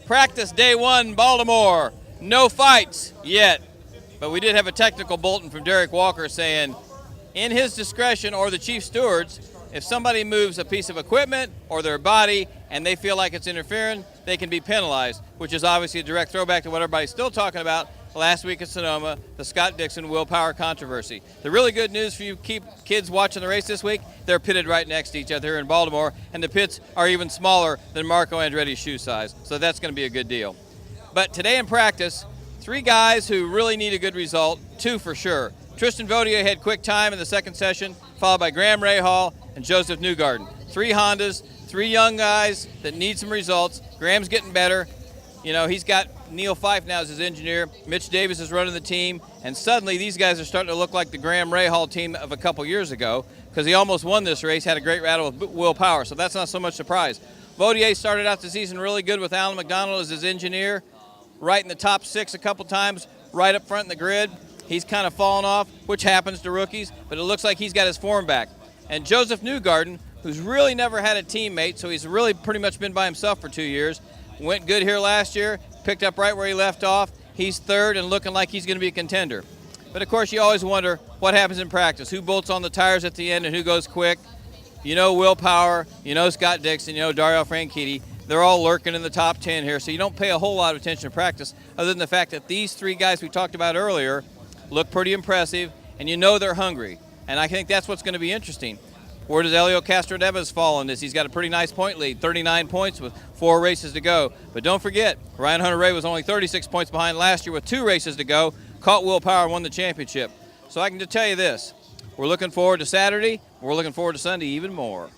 Practice day one, Baltimore. No fights yet. But we did have a technical bulletin from Derek Walker saying, in his discretion or the chief stewards, if somebody moves a piece of equipment or their body and they feel like it's interfering, they can be penalized, which is obviously a direct throwback to what everybody's still talking about last week at Sonoma, the Scott Dixon willpower controversy. The really good news for you kids watching the race this week, they're pitted right next to each other here in Baltimore, and the pits are even smaller than Marco Andretti's shoe size, so that's going to be a good deal. But today in practice, 3 guys who really need a good result, 2 for sure. Tristan Vautier had quick time in the second session, followed by Graham Rahal and Joseph Newgarden. 3 Hondas, 3 young guys that need some results. Graham's getting better. You know, he's got Neil Fife now as his engineer. Mitch Davis is running the team. And suddenly these guys are starting to look like the Graham Rahal team of a couple years ago because he almost won this race, had a great rattle with Will Power. So that's not so much surprise. Vautier started out the season really good with Alan McDonald as his engineer, right in the top 6 a couple times, right up front in the grid. He's kind of fallen off, which happens to rookies, but it looks like he's got his form back. And Joseph Newgarden, who's really never had a teammate, so he's really pretty much been by himself for 2 years, went good here last year, picked up right where he left off. He's 3rd and looking like he's going to be a contender. But, of course, you always wonder what happens in practice, who bolts on the tires at the end and who goes quick. You know Will Power, you know Scott Dixon, you know Dario Franchitti. They're all lurking in the top 10 here, so you don't pay a whole lot of attention to practice other than the fact that these 3 guys we talked about earlier look pretty impressive, and you know they're hungry. And I think that's what's going to be interesting. Where does Helio Castroneves fall in this? He's got a pretty nice point lead, 39 points with 4 races to go. But don't forget, Ryan Hunter-Reay was only 36 points behind last year with 2 races to go, caught Will Power and won the championship. So I can just tell you this, we're looking forward to Saturday, we're looking forward to Sunday even more.